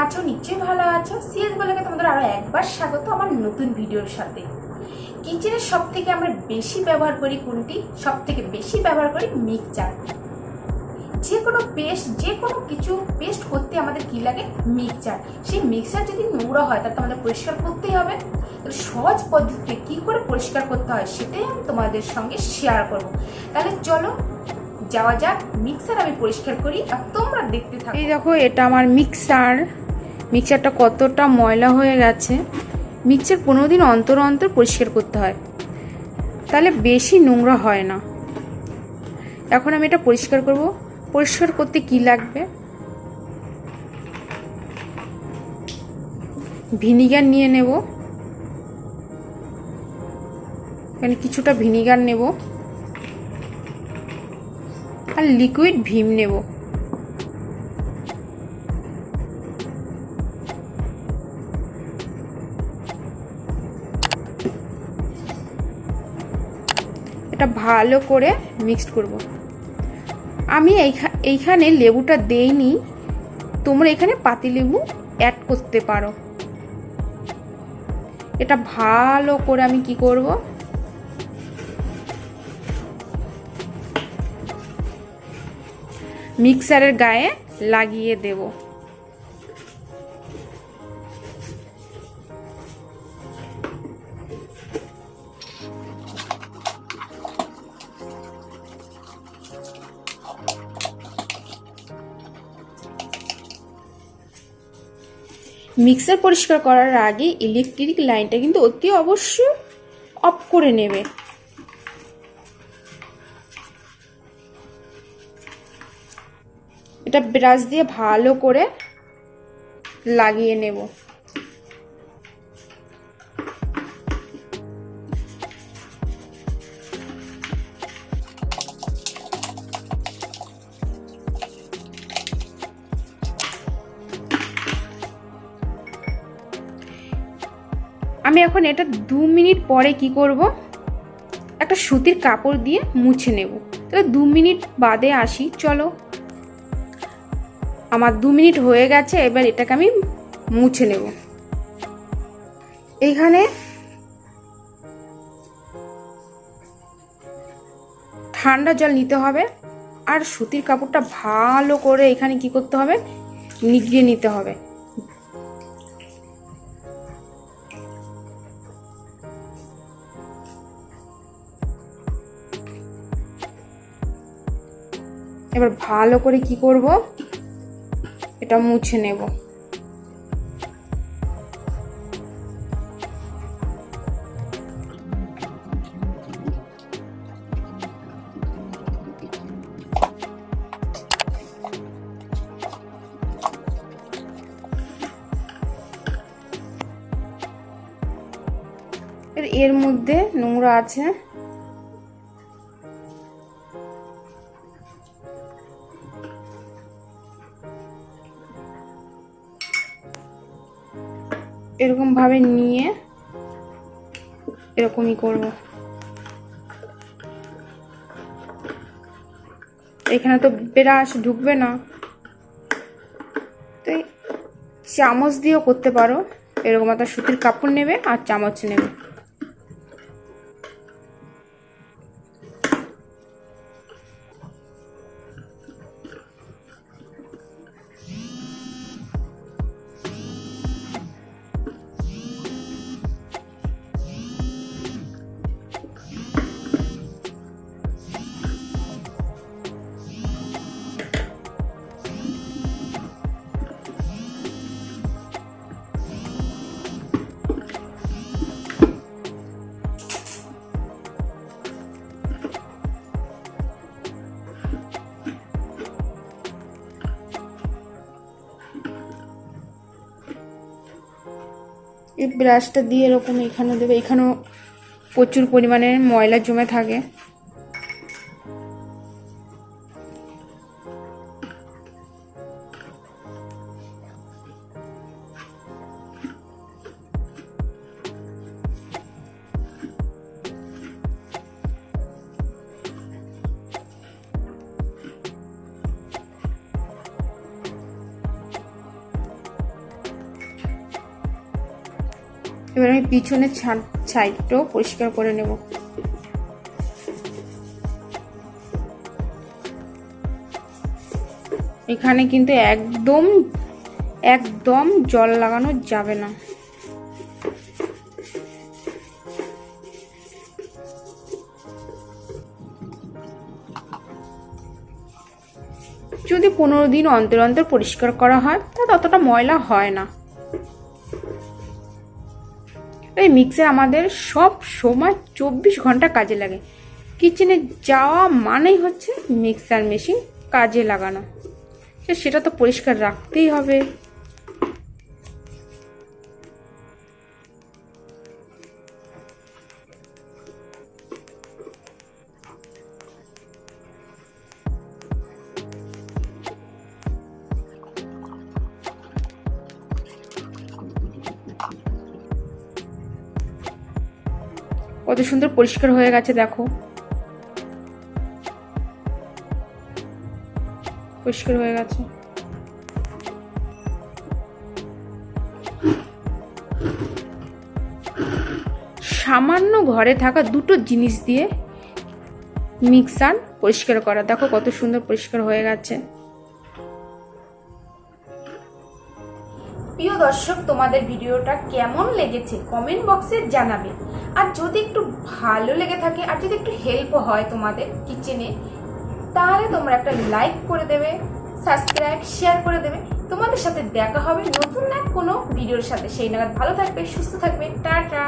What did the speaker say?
আছো? নিশ্চয়ই ভালো আছো। সিএস ব্লগে তোমাদের আরো একবার স্বাগত আমার নতুন ভিডিওর সাথে। কিচেনের সব থেকে আমরা বেশি ব্যবহার করি কোনটি? সব থেকে বেশি ব্যবহার করি মিক্সচার। যে কোনো পেস্ট, যে কোনো কিছু পেস্ট করতে আমাদের কি লাগে? মিক্সচার। সেই মিক্সচার যদি নোংরা হয় তাহলে আমাদের পরিষ্কার করতেই হবে। তাহলে সহজ পদ্ধতিতে কি করে পরিষ্কার করতে হয় সেটাই আমি তোমাদের সঙ্গে শেয়ার করব। তাহলে চলো যাওয়া যাক, মিক্সার আমি পরিষ্কার করি আর তোমরা দেখতে থাকো। এই দেখো, এটা আমার মিক্সারটা কতটা ময়লা হয়ে গেছে। মিক্সার 15 দিন অন্তর অন্তর পরিষ্কার করতে হয়, তাহলে বেশি নোংরা হয় না। এখন আমি এটা পরিষ্কার করব। পরিষ্কার করতে কি লাগবে? ভিনিগার নিয়ে নেব, এখানে কিছুটা ভিনিগার নেব আর লিকুইড ভিম নেব। এটা ভালো করে মিক্সড করব। আমি এইখানে লেবুটা দেইনি, তোমরা এখানে পাতিলেবু অ্যাড করতে পারো। এটা ভালো করে আমি কি করব, মিক্সারের গায়ে লাগিয়ে দেব। মিক্সার পরিষ্কার করার আগে ইলেকট্রিক লাইনটা কিন্তু অতি অবশ্যই অফ করে নেবে। এটা ব্রাশ দিয়ে ভালো করে লাগিয়ে নেব। আমি এখন এটা 2 মিনিট পরে কি করব, একটা সুতির কাপড় দিয়ে মুছে নেব। তাহলে 2 মিনিট বাদে আসি। চলো, আমার 2 মিনিট হয়ে গেছে। এবার এটাকে আমি মুছে নেব। এইখানে ঠান্ডা জল নিতে হবে আর সুতির কাপড়টা ভালো করে এখানে কি করতে হবে, নিগড়িয়ে নিতে হবে। এবার ভালো করে কি করব, এটা মুছে নেব। এর মধ্যে নোংরা আছে, এরকম ভাবে নিয়ে এরকমই করব। এখানে তো ব্রাশ ঢুকবে না, তো চামচ দিয়েও করতে পারো। এরকম একটা সুতির কাপড় নেবে আর চামচ নেবে। এই ব্রাশটা দিয়ে এরকম এখানে দেবে। এখানেও প্রচুর পরিমাণে ময়লা জমে থাকে। এবার আমি পিছনের সাইডটাও পরিষ্কার করে নেব। এখানে কিন্তু একদম জল লাগানো যাবে না। যদি 15 দিন অন্তর অন্তর পরিষ্কার করা হয় তা ততটা ময়লা হয় না। এই মিক্সার আমাদের সব সময় 24 ঘন্টা কাজে লাগে। কিচেনে যাওয়া মানেই হচ্ছে মিক্সার মেশিন কাজে লাগানো, সেটা তো পরিষ্কার রাখতেই হবে। কত সুন্দর পরিষ্কার হয়ে গেছে, দেখো পরিষ্কার হয়ে গেছে। সামান্য ঘরে থাকা দুটো জিনিস দিয়ে মিক্সার পরিষ্কার করা, দেখো কত সুন্দর পরিষ্কার হয়ে গেছে। প্রিয় দর্শক, তোমাদের ভিডিওটা কেমন লেগেছে কমেন্ট বক্সে জানাবে। আর যদি একটু ভালো লেগে থাকে আর যদি একটু হেল্প হয় তোমাদের কিচেনে, তাহলে তোমরা একটা লাইক করে দেবে, সাবস্ক্রাইব শেয়ার করে দেবে। তোমাদের সাথে দেখা হবে নতুন এক কোনো ভিডিওর সাথে। সেই নাগাদ ভালো থাকবে, সুস্থ থাকবে, টাটা।